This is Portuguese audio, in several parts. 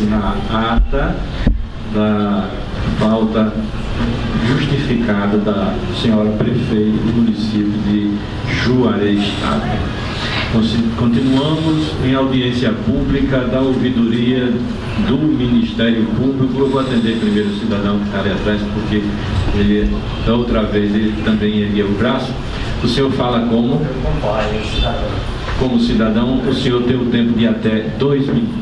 na ata da falta justificada da senhora prefeita do município de Juarez Estado. Continuamos em audiência pública da ouvidoria do Ministério Público. Eu vou atender primeiro o cidadão que está ali atrás, porque ele, da outra vez, ele também ergueu o braço. O senhor fala como? Como cidadão, o senhor tem o tempo de até 2 minutos.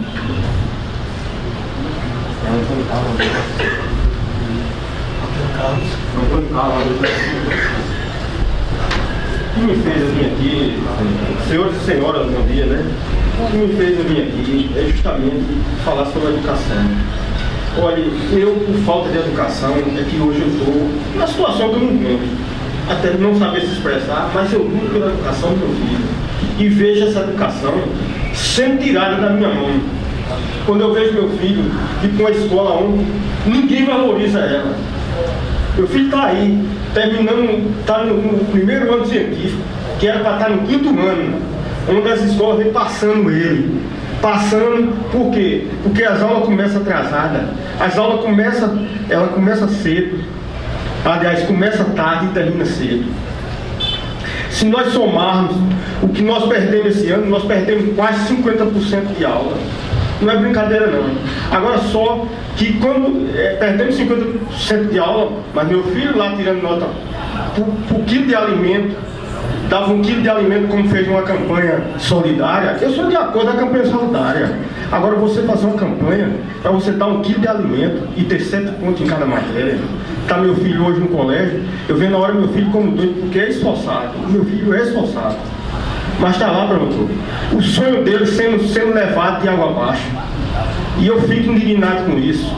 O que me fez eu vir aqui, senhores e senhoras, bom dia, né? O que me fez eu vir aqui é justamente falar sobre a educação. Olha, eu, por falta de educação, é que hoje eu estou na situação que eu não venho. Até não saber se expressar, mas eu luto pela educação do meu filho. E vejo essa educação sendo tirada da minha mão. Quando eu vejo meu filho ir para uma escola onde ninguém valoriza ela. Meu filho está aí, terminando, está no primeiro ano científico, que era para estar no 5º ano. Uma das escolas vem passando ele. Passando, por quê? Porque as aulas começam atrasadas. As aulas começa cedo. Aliás, começa tarde e termina cedo. Se nós somarmos o que nós perdemos esse ano, nós perdemos quase 50% de aula. Não é brincadeira não. Agora só que quando perdemos 50% de aula, mas meu filho lá tirando nota por quilo de alimento, dava 1 quilo de alimento como fez uma campanha solidária. Eu sou de acordo com a campanha solidária. Agora você fazer uma campanha para você dar 1 quilo de alimento e ter 7 pontos em cada matéria. Está meu filho hoje no colégio, eu vejo na hora meu filho como doido, porque é esforçado. Meu filho é esforçado. Mas está lá, promotor, o sonho dele sendo levado de água abaixo. E eu fico indignado com isso.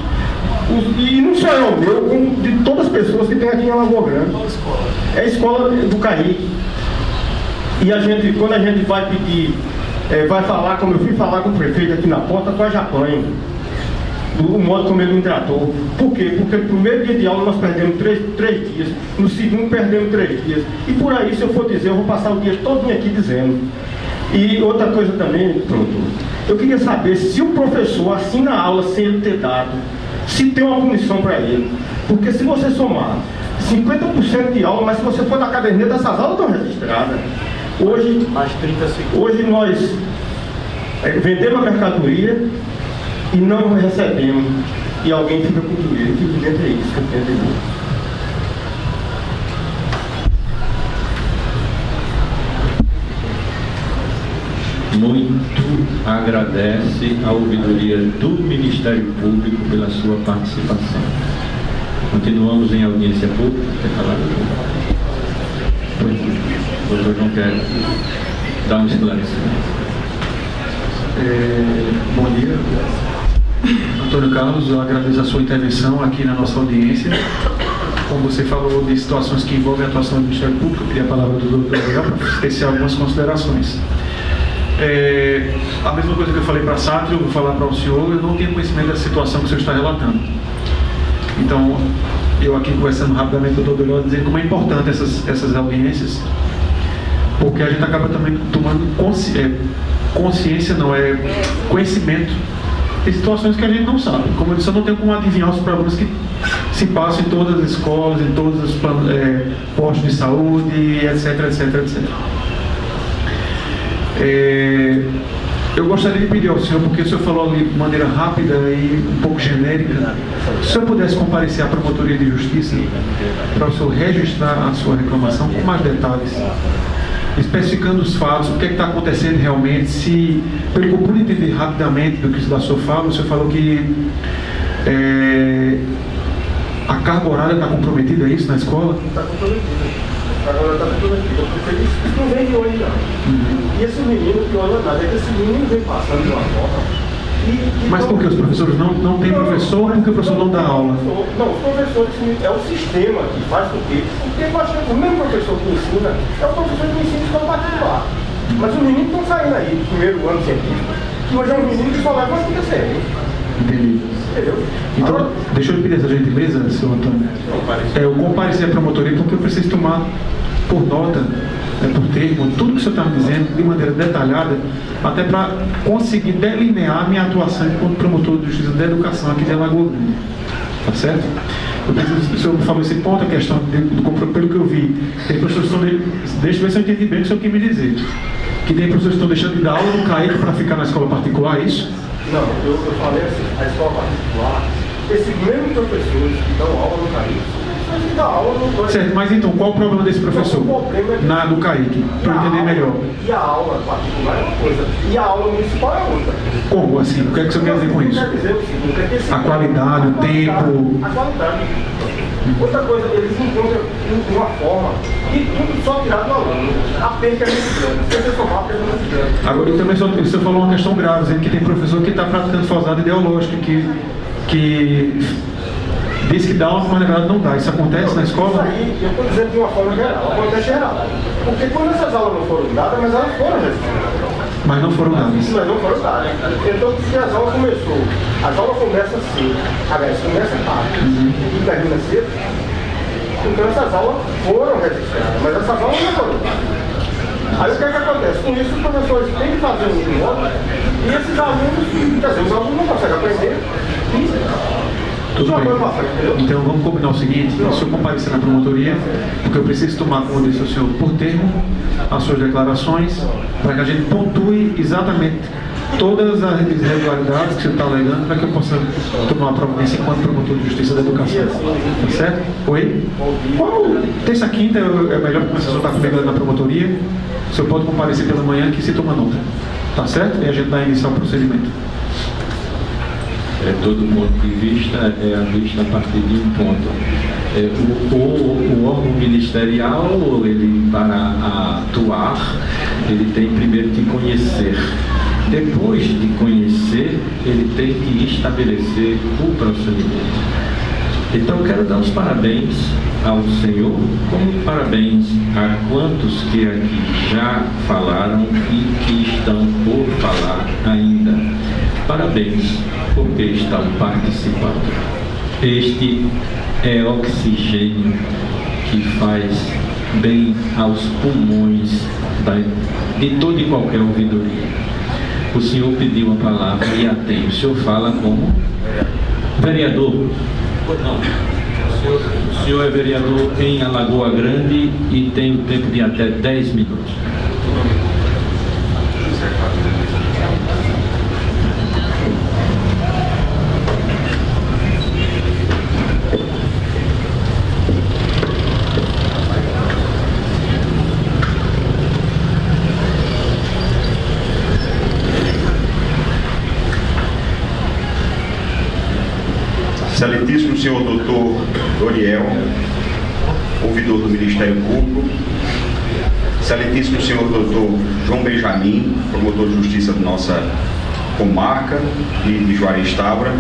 E não só eu, como de todas as pessoas que tem aqui em Alagoa Grande. É a escola do Caribe. E quando a gente vai pedir, vai falar, como eu fui falar com o prefeito aqui na porta, quase apanho. Do modo como ele me tratou. Por quê? Porque no primeiro dia de aula nós perdemos 3 dias, no segundo perdemos 3 dias. E por aí, se eu for dizer, eu vou passar o dia todo aqui dizendo. E outra coisa também, pronto, eu queria saber se o professor assina a aula sem ele ter dado, se tem uma punição para ele. Porque se você somar 50% de aula, mas se você for na caderneta, essas aulas estão registradas. Hoje, hoje nós vendemos a mercadoria e não recebemos, e alguém fica com dinheiro. Infelizmente é isso que eu tenho a dizer. Muito agradece a ouvidoria do Ministério Público pela sua participação. Continuamos em audiência pública. Quer falar? O doutor não quer dar um esclarecimento. Bom dia. Antônio Carlos, eu agradeço a sua intervenção aqui na nossa audiência. Como você falou de situações que envolvem a atuação do Ministério Público, eu pedi a palavra do doutor Gabriel para tecer algumas considerações. A mesma coisa que eu falei para a Sátrio, eu vou falar para o senhor, eu não tenho conhecimento da situação que o senhor está relatando. Então, eu aqui conversando rapidamente com o doutor Gabriel, dizendo como é importante essas audiências, porque a gente acaba também tomando consciência, não é conhecimento de situações que a gente não sabe. Como eu disse, eu não tenho como adivinhar os problemas que se passam em todas as escolas, em todos os postos de saúde, etc, etc, etc. Eu gostaria de pedir ao senhor, porque o senhor falou ali de maneira rápida e um pouco genérica, se o senhor pudesse comparecer à Promotoria de Justiça para o senhor registrar a sua reclamação com mais detalhes, especificando os fatos, o que é que está acontecendo realmente, se, pelo que eu pude entender rapidamente da sua fala, o senhor falou que a carga horária está comprometida, é isso, na escola? Está comprometida. Agora está comprometida, porque isso não vem de hoje não. E esse menino, que olha nada, é que esse menino vem passando de uma forma. Mas por que os professores não têm professor, porque o professor não dá aula? Não, os professores, é o sistema que faz com que... Porque eu acho que o mesmo professor que ensina é o professor que ensina escola particular. Mas os meninos estão saindo aí do primeiro ano científico, que hoje é um menino que só leva uma quinta série. Entendi. Entendeu? Então, agora, deixa eu lhe pedir essa gentileza, senhor Antônio. Eu compareci à promotoria porque eu preciso tomar por nota por termo, tudo que o senhor está me dizendo de maneira detalhada, até para conseguir delinear a minha atuação enquanto promotor de justiça da educação aqui de Alagoa Grande. Tá certo? Eu preciso, o senhor falou esse ponto, a questão pelo que eu vi, tem professores que estão, deixa eu ver se eu entendi bem o que o senhor quis me dizer, que tem professores que estão deixando de dar aula no CAIC para ficar na escola particular, é isso? Não, eu falei assim, a escola particular, esses mesmos professores que dão aula no CAIC, que dão aula no... Certo, mas então, qual o problema desse professor? Não, o problema é que... do CAIC, para eu entender melhor. E a aula particular é uma coisa, e a aula municipal é outra. Como assim? O que é que o senhor quer dizer com isso? Quer dizer o seguinte, a qualidade, o tempo... A qualidade. Outra coisa, eles encontram uma forma, e tudo só tirado do aluno. A perca é muito grande. Se você somar, a perca é muito grande. Agora, e também o senhor falou uma questão grave, dizendo que tem professor que está praticando falsidade ideológica, que diz que dá aula, mas na verdade não dá. Isso acontece na escola? Isso aí, eu estou dizendo de uma forma geral, acontece geral. Porque quando essas aulas não foram dadas, mas elas foram registradas. Mas não foram dadas. Mas não foram dadas. Então, se as aulas começou, as aulas começam cedo, aliás, começa tarde e termina cedo, então essas aulas foram registradas, mas essas aulas não foram dadas. Aí o que é que acontece? Com isso, os professores têm que fazer um modo e esses alunos, quer dizer, os alunos não conseguem aprender e... Tudo bem. Então vamos combinar o seguinte, o senhor comparecer na promotoria, porque eu preciso tomar, como eu disse ao senhor, por termo, as suas declarações, para que a gente pontue exatamente todas as irregularidades que o senhor está alegando, para que eu possa tomar uma providência enquanto promotor de justiça da educação. Tá certo? Oi? Terça, quinta é melhor começar a estar comigo na promotoria. O senhor pode comparecer pela manhã que se toma nota. Tá certo? E a gente dá início ao procedimento. Todo ponto de vista é a vista a partir de um ponto. O órgão ministerial, ele, para atuar, ele tem primeiro que conhecer. Depois de conhecer, ele tem que estabelecer o procedimento. Então, eu quero dar os parabéns ao senhor, como parabéns a quantos que aqui já falaram e que estão por falar ainda. Parabéns, porque estão participando. Este é oxigênio que faz bem aos pulmões de toda e qualquer ouvidoria. O senhor pediu a palavra e a tem. O senhor fala como vereador. Não. O senhor é vereador em Alagoa Grande e tem o tempo de até 10 minutos. Excelentíssimo senhor doutor Doriel, ouvidor do Ministério Público, excelentíssimo senhor doutor João Benjamin, promotor de justiça da nossa comarca de Juarez Távora,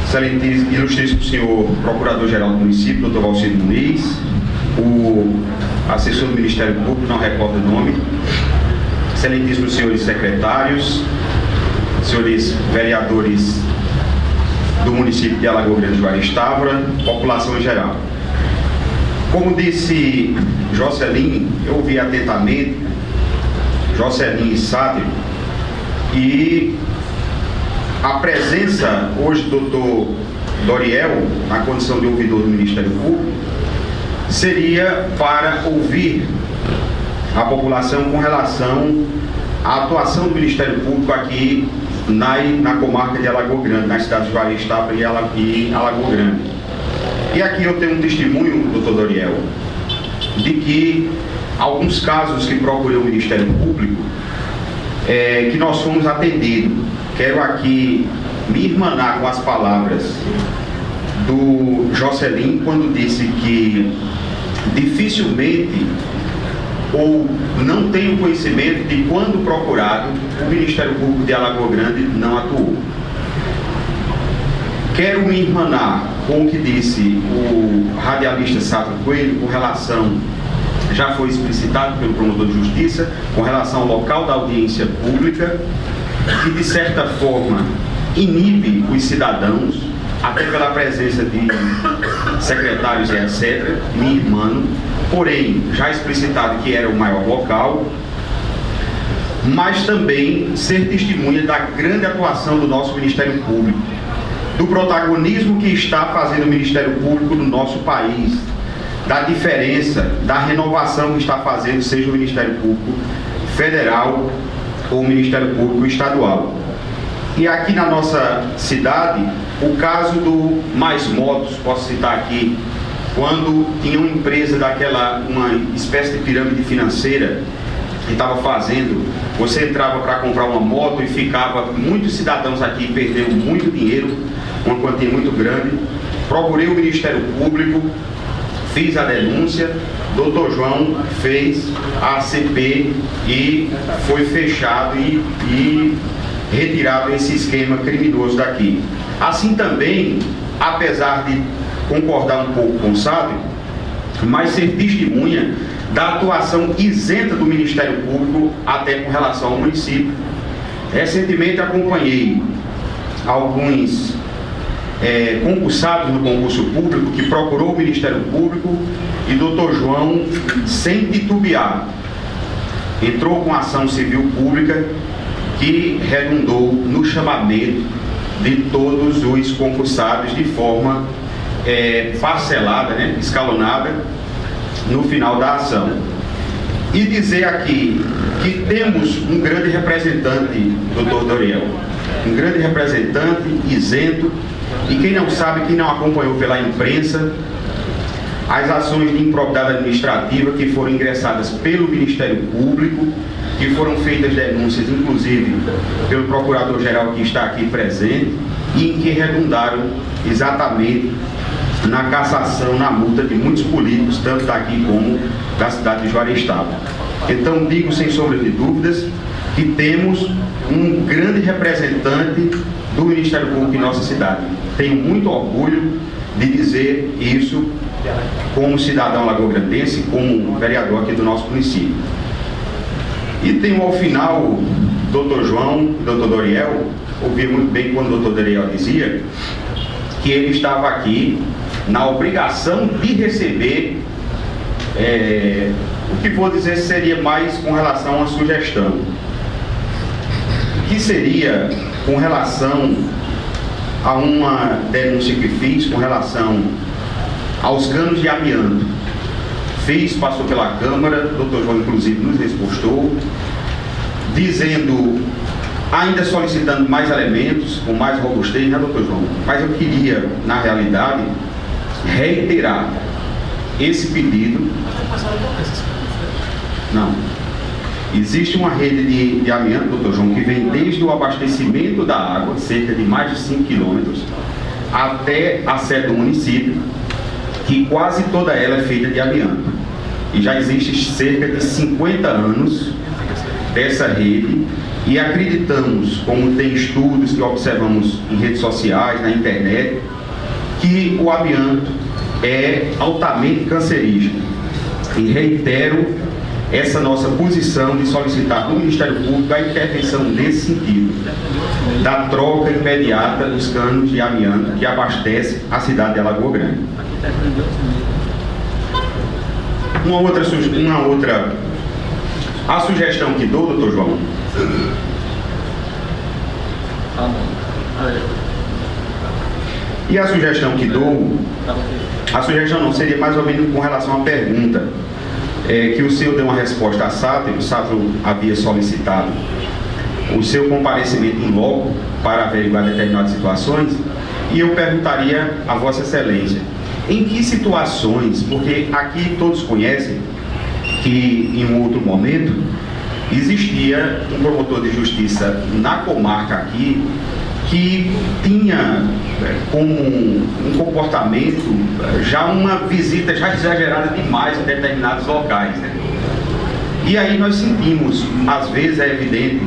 excelentíssimo, ilustríssimo senhor procurador-geral do município, doutor Valcir Muniz, o assessor do Ministério Público, não recordo o nome, excelentíssimos senhores secretários, senhores vereadores do município de Alagoa Grande, Juarez Távora, população em geral. Como disse Jocelyn, eu ouvi atentamente Jocelyn e Sádrio, e a presença hoje do doutor Doriel, na condição de ouvidor do Ministério Público, seria para ouvir a população com relação à atuação do Ministério Público aqui na comarca de Alagoa Grande, na cidade de Juarez Távora e Alagoa Grande. E aqui eu tenho um testemunho, doutor Doriel, de que alguns casos que procurei o Ministério Público, que nós fomos atendidos. Quero aqui me irmanar com as palavras do Jocelyn, quando disse que dificilmente ou não tenho conhecimento de quando procurado o Ministério Público de Alagoa Grande não atuou. Quero me irmanar com o que disse o radialista Sádrio Coelho com relação, já foi explicitado pelo promotor de justiça, com relação ao local da audiência pública, que de certa forma inibe os cidadãos, até pela presença de secretários e etc., me irmano, porém já explicitado que era o maior local, mas também ser testemunha da grande atuação do nosso Ministério Público, do protagonismo que está fazendo o Ministério Público no nosso país, da diferença, da renovação que está fazendo, seja o Ministério Público Federal ou o Ministério Público Estadual. E aqui na nossa cidade, o caso do Mais Motos, posso citar aqui, quando tinha uma empresa uma espécie de pirâmide financeira que estava fazendo, você entrava para comprar uma moto e ficava, muitos cidadãos aqui perderam muito dinheiro, uma quantia muito grande. Procurei o Ministério Público, fiz a denúncia, Dr. João fez a ACP e foi fechado e retirado esse esquema criminoso daqui. Assim também, apesar de concordar um pouco com o Sábio, mas ser testemunha da atuação isenta do Ministério Público até com relação ao município. Recentemente acompanhei alguns concursados no concurso público que procurou o Ministério Público e Dr. João, sem titubear, entrou com ação civil pública que redundou no chamamento de todos os concursados de forma parcelada, escalonada, no final da ação. E dizer aqui que temos um grande representante, Dr. Doriel, um grande representante isento, e quem não sabe, quem não acompanhou pela imprensa, as ações de improbidade administrativa que foram ingressadas pelo Ministério Público, que foram feitas denúncias, inclusive, pelo Procurador-Geral que está aqui presente, e em que redundaram exatamente na cassação, na multa de muitos políticos, tanto daqui como da cidade de Juarez Estado. Então, digo sem sombra de dúvidas que temos um grande representante do Ministério Público em nossa cidade. Tenho muito orgulho de dizer isso como cidadão lagoagrandense, como vereador aqui do nosso município. E tenho ao final, Dr. João e Dr. Doriel, ouvi muito bem quando o Dr. Doriel dizia que ele estava aqui na obrigação de receber, o que vou dizer seria mais com relação a uma sugestão, que seria com relação a uma denúncia que fiz com relação aos canos de amianto. Fiz, passou pela Câmara, o Dr. João inclusive nos respostou, dizendo, ainda solicitando mais elementos, com mais robustez, né, Dr. João? Mas eu queria, na realidade, reiterar esse pedido. Não. Existe uma rede de amianto, Dr. João, que vem desde o abastecimento da água, cerca de mais de 5 quilômetros, até a sede do município, que quase toda ela é feita de amianto. E já existe cerca de 50 anos dessa rede, e acreditamos, como tem estudos que observamos em redes sociais, na internet, que o amianto é altamente cancerígeno. E reitero essa nossa posição de solicitar do Ministério Público a intervenção nesse sentido, da troca imediata dos canos de amianto que abastece a cidade de Alagoa Grande. A sugestão que dou, Dr. João, e a sugestão que dou, a sugestão não, seria mais ou menos com relação à pergunta que o senhor deu uma resposta a Sátiro. O Sátiro havia solicitado o seu comparecimento em loco para averiguar determinadas situações, e eu perguntaria a Vossa Excelência, em que situações, porque aqui todos conhecem que em um outro momento existia um promotor de justiça na comarca aqui que tinha como um comportamento já uma visita já exagerada demais em determinados locais, né? E aí nós sentimos, às vezes é evidente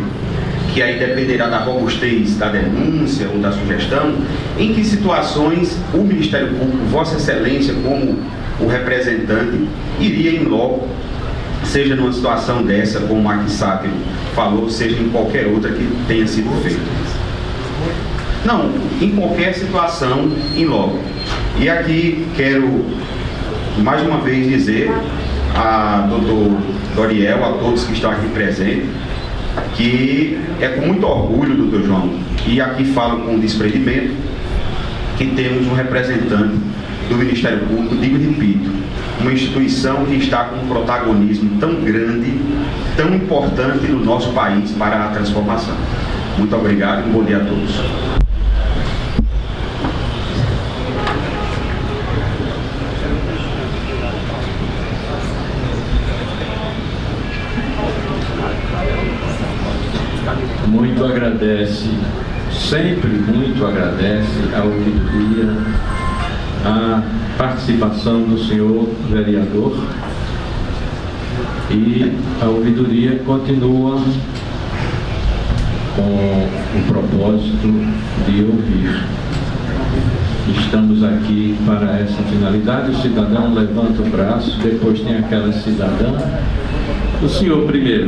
que aí dependerá da robustez da denúncia ou da sugestão, em que situações o Ministério Público, Vossa Excelência, como o representante, iria em loco, seja numa situação dessa, como a que Sátiro falou, seja em qualquer outra que tenha sido feita. Não, em qualquer situação, em loco. E aqui quero, mais uma vez, dizer a doutor Doriel, a todos que estão aqui presentes, que é com muito orgulho, doutor João, e aqui falo com desprendimento, que temos um representante do Ministério Público, digo e repito, uma instituição que está com um protagonismo tão grande, tão importante no nosso país para a transformação. Muito obrigado e um bom dia a todos. Muito agradece, sempre muito agradece a ouvidoria, a participação do senhor vereador, e a ouvidoria continua com o propósito de ouvir. Estamos aqui para essa finalidade. O cidadão levanta o braço, depois tem aquela cidadã. O senhor primeiro.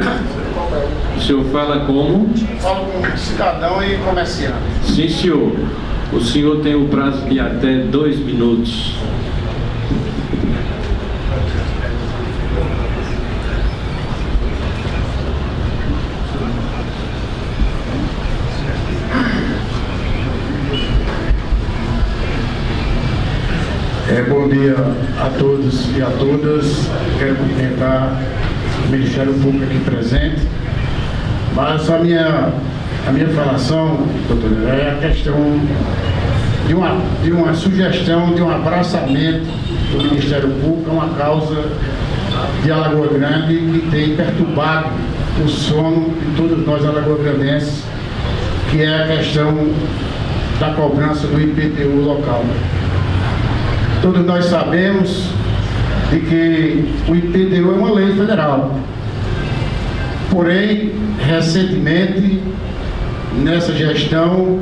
O senhor fala como? Falo como cidadão e comerciante. Sim, senhor. O senhor tem o prazo de até 2 minutos. Bom dia a todos e a todas. Quero cumprimentar o Ministério Público aqui presente. Mas a minha falação, doutor, é a questão de uma sugestão, de um abraçamento do Ministério Público a uma causa de Alagoa Grande que tem perturbado o sono de todos nós alagoanenses, que é a questão da cobrança do IPTU local. Todos nós sabemos de que o IPTU é uma lei federal. Porém, recentemente, nessa gestão,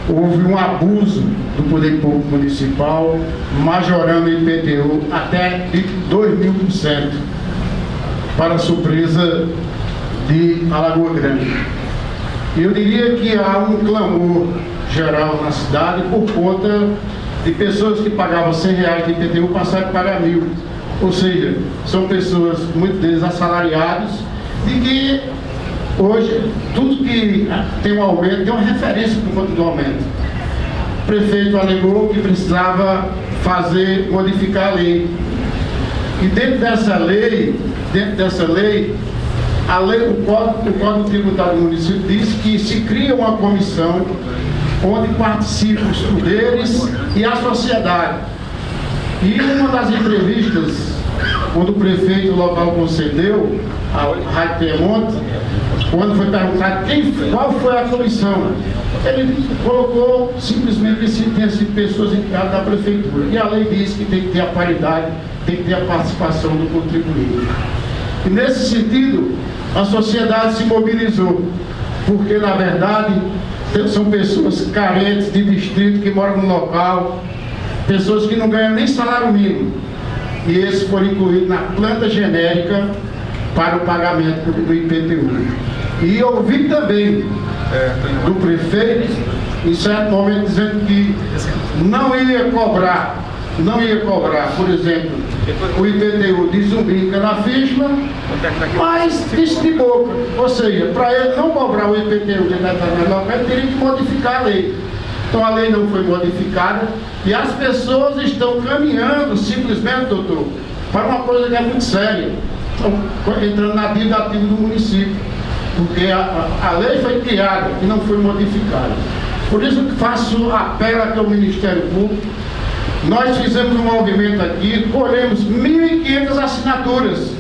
houve um abuso do Poder Público Municipal, majorando o IPTU até de 2.000%, para a surpresa de Alagoa Grande. Eu diria que há um clamor geral na cidade por conta de pessoas que pagavam R$100 de IPTU passaram a pagar 1.000. Ou seja, são pessoas, muitos deles assalariados, de que hoje tudo que tem um aumento, tem uma referência por conta do aumento. O prefeito alegou que precisava modificar a lei. E dentro dessa lei, o Código Tributário do município diz que se cria uma comissão onde participam os poderes e a sociedade. E uma das entrevistas, quando o prefeito local concedeu, a Rádio Piemonte, quando foi perguntado qual foi a comissão, ele colocou simplesmente que tem sido pessoas indicadas da prefeitura. E a lei diz que tem que ter a paridade, tem que ter a participação do contribuinte. E nesse sentido, a sociedade se mobilizou, porque na verdade são pessoas carentes de distrito que moram no local, pessoas que não ganham nem salário mínimo. E esses foram incluídos na planta genérica para o pagamento do IPTU. E ouvi também do prefeito, em certo momento, dizendo que não ia cobrar, por exemplo, o IPTU de Zumbi e Canafisma, mas disse de boca. Ou seja, para ele não cobrar o IPTU de determinado local, ele teria que modificar a lei. Então a lei não foi modificada e as pessoas estão caminhando simplesmente, doutor, para uma coisa que é muito séria. Estão entrando na dívida ativa do município, porque a lei foi criada e não foi modificada. Por isso que faço apelo aqui ao Ministério Público. Nós fizemos um movimento aqui, colhemos 1.500 assinaturas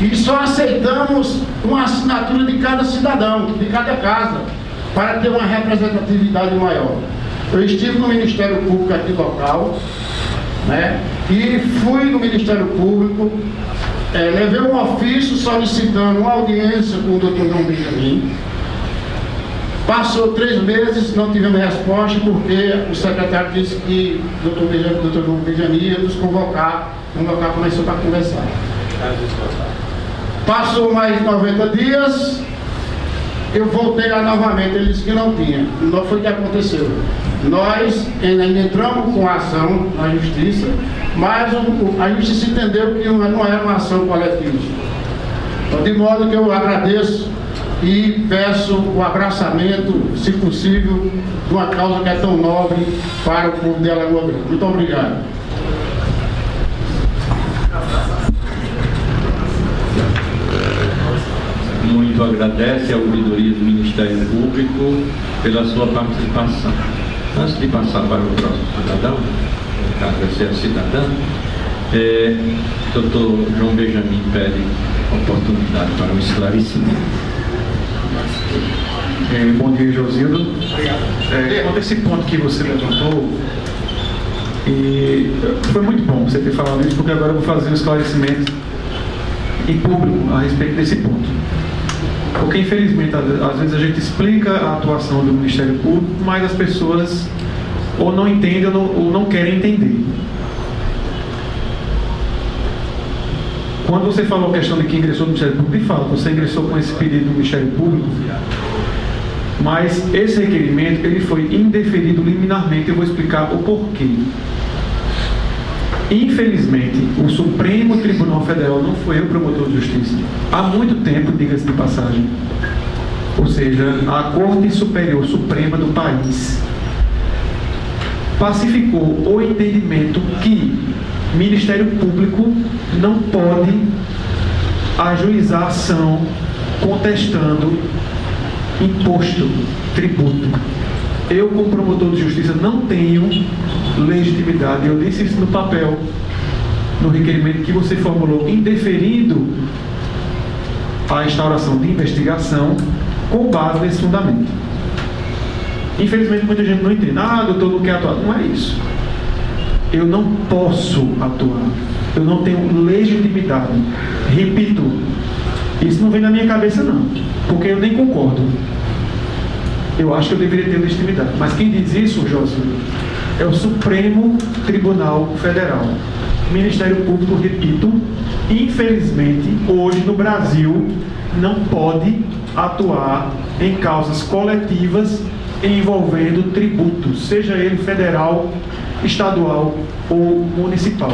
e só aceitamos uma assinatura de cada cidadão, de cada casa, para ter uma representatividade maior. Eu estive no Ministério Público aqui local, né, e fui no Ministério Público, levei um ofício solicitando uma audiência com o Dr. João Benjamin. Passou 3 meses, não tivemos resposta, porque o secretário disse que o Dr. João Benjamin ia nos convocar começou para conversar. Passou mais 90 dias, Eu voltei lá novamente, ele disse que não tinha. Não foi o que aconteceu. Nós ainda entramos com a ação na justiça, mas a justiça entendeu que não era uma ação coletiva. De modo que eu agradeço e peço o abraçamento, se possível, de uma causa que é tão nobre para o povo de Alagoas Grande. Muito obrigado. Muito agradece a ouvidoria do Ministério Público pela sua participação. Antes de passar para o próximo cidadão, agradecer a cidadã, doutor João Benjamin pede oportunidade para um esclarecimento. Bom dia, Josildo. Quanto a esse ponto que você levantou, foi muito bom você ter falado isso, porque agora eu vou fazer um esclarecimento em público a respeito desse ponto. Porque, infelizmente, às vezes a gente explica a atuação do Ministério Público, mas as pessoas ou não entendem ou não querem entender. Quando você falou a questão de que ingressou no Ministério Público, de fato, você ingressou com esse pedido no Ministério Público, mas esse requerimento ele foi indeferido liminarmente. Eu vou explicar o porquê. Infelizmente, o Supremo Tribunal Federal, não foi eu promotor de justiça, há muito tempo, diga-se de passagem, ou seja, a Corte Superior Suprema do país, pacificou o entendimento que Ministério Público não pode ajuizar ação contestando imposto, tributo. Eu, como promotor de justiça, não tenho legitimidade. Eu disse isso no papel, no requerimento que você formulou, indeferindo a instauração de investigação com base nesse fundamento. Infelizmente, muita gente não entende. Doutor, não quer atuar. Não é isso. Eu não posso atuar. Eu não tenho legitimidade. Repito, isso não vem na minha cabeça, não, porque eu nem concordo. Eu acho que eu deveria ter legitimidade. Mas quem diz isso, José, é o Supremo Tribunal Federal. Ministério Público, repito, infelizmente, hoje no Brasil, não pode atuar em causas coletivas envolvendo tributos, seja ele federal, estadual ou municipal.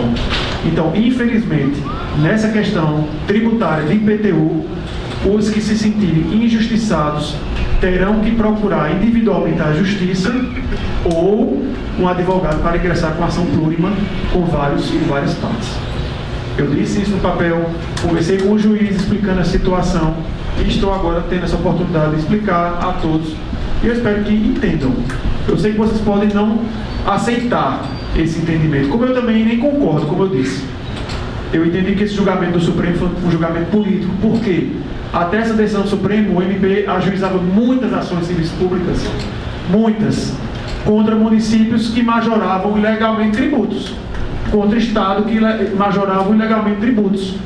Então, infelizmente, nessa questão tributária de IPTU, os que se sentirem injustiçados terão que procurar individualmente a justiça ou um advogado para ingressar com ação plurima com várias partes. Eu disse isso no papel, conversei com o juiz explicando a situação e estou agora tendo essa oportunidade de explicar a todos. E eu espero que entendam. Eu sei que vocês podem não aceitar esse entendimento, como eu também nem concordo, como eu disse. Eu entendi que esse julgamento do Supremo foi um julgamento político. Por quê? Até essa decisão do Supremo, o MP ajuizava muitas ações civis públicas, muitas, contra municípios que majoravam ilegalmente tributos, contra Estado que majoravam ilegalmente tributos.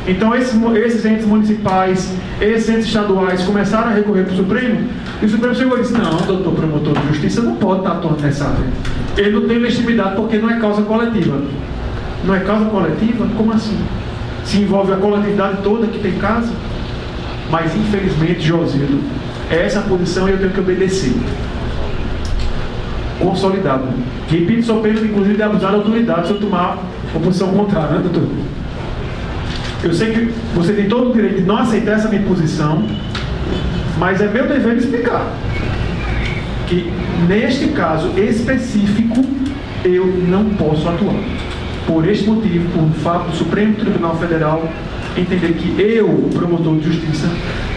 Então esses entes municipais, esses entes estaduais começaram a recorrer para o Supremo, e o Supremo chegou e disse: não, doutor promotor de justiça não pode estar atuando nessa área. Ele não tem legitimidade porque não é causa coletiva. Não é causa coletiva? Como assim? Se envolve a coletividade toda que tem casa? Mas infelizmente, Josildo, é essa a posição e eu tenho que obedecer. Consolidado. Repito, sou pena inclusive de abusar da autoridade se eu tomar uma posição contrária, né, doutor? Eu sei que você tem todo o direito de não aceitar essa minha posição, mas é meu dever explicar que neste caso específico eu não posso atuar. Por este motivo, por fato do Supremo Tribunal Federal entender que eu, o promotor de justiça,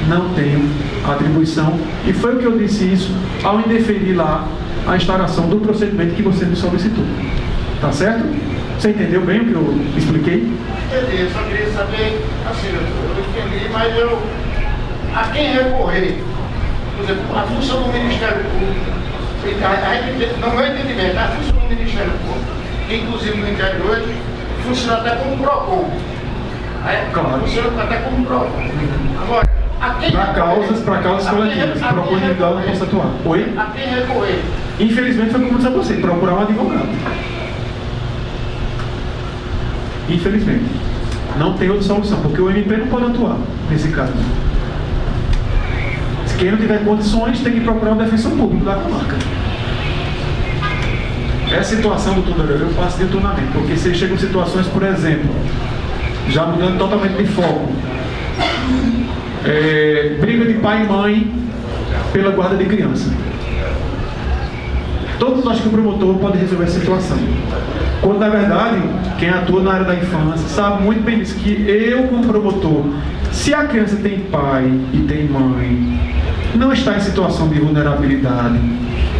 não tenho atribuição, e foi o que eu disse isso ao indeferir lá a instauração do procedimento que você me solicitou. Tá certo? Você entendeu bem o que eu expliquei? Entendi, eu só queria saber, assim, eu entendi, mas a quem recorrer, por exemplo, a função do Ministério Público, no meu entendimento, a função do Ministério Público, que inclusive no interior, funciona até como PROCON. Claro. Funciona até como PROCON. Agora, para causas coletivas, procura individual não posso atuar. Oi? A quem recorrer? Infelizmente foi como eu disse a você, procurar um advogado. Infelizmente. Não tem outra solução, porque o MP não pode atuar nesse caso. Quem não tiver condições tem que procurar um defensor público da comarca. Essa situação do Doutor, eu passo de tornamento, porque você chega em situações, por exemplo, já mudando totalmente de foco, briga de pai e mãe pela guarda de criança. Todos nós que o promotor pode resolver essa situação. Quando, na verdade, quem atua na área da infância sabe muito bem disso, que eu, como promotor, se a criança tem pai e tem mãe, não está em situação de vulnerabilidade,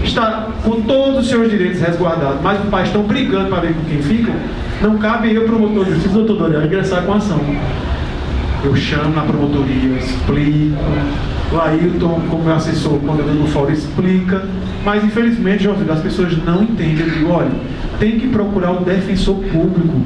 está com todos os seus direitos resguardados, mas os pais estão brigando para ver com quem fica, não cabe eu, promotor de justiça, doutor Doriano, ingressar com a ação. Eu chamo na promotoria, eu explico, o Ailton, como meu assessor, quando eu no fórum, explica, mas infelizmente, José, as pessoas não entendem. Eu digo, olha, tem que procurar um defensor público.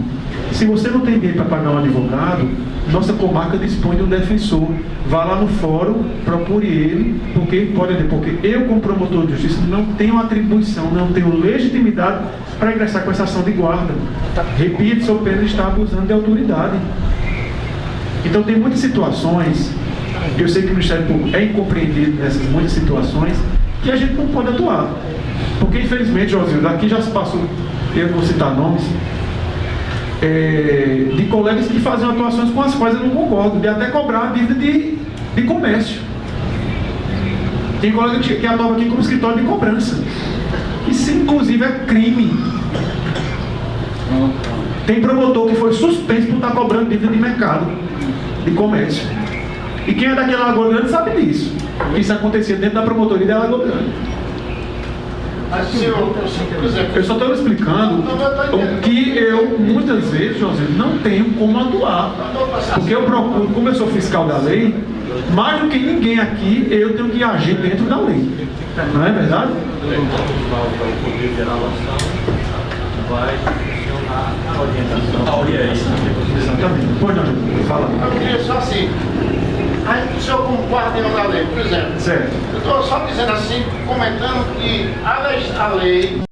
Se você não tem dinheiro para pagar um advogado, nossa comarca dispõe de um defensor. Vá lá no fórum, procure ele, porque eu, como promotor de justiça, não tenho atribuição, não tenho legitimidade para ingressar com essa ação de guarda. Repito, sou pena de estar abusando de autoridade. Então tem muitas situações, eu sei que o Ministério Público é incompreendido nessas muitas situações, que a gente não pode atuar. Porque infelizmente, Josildo, aqui já se passou, eu vou citar nomes, de colegas que fazem atuações com as quais eu não concordo, de até cobrar a dívida de comércio. Tem colega que atua aqui como escritório de cobrança. Isso inclusive é crime. Tem promotor que foi suspenso por estar cobrando dívida de mercado, de comércio. E quem é daquela Lagoa Grande sabe disso. Isso acontecia dentro da promotoria da Lagoa Grande. Eu só estou explicando o que eu, muitas vezes, José, não tenho como atuar. Porque eu procuro, como eu sou fiscal da lei, mais do que ninguém aqui, eu tenho que agir dentro da lei. Não é verdade? Exatamente. Pois não, fala. Eu queria só assim. Aí o senhor, como guardião da lei, por exemplo, certo. eu estou só dizendo assim, comentando que a lei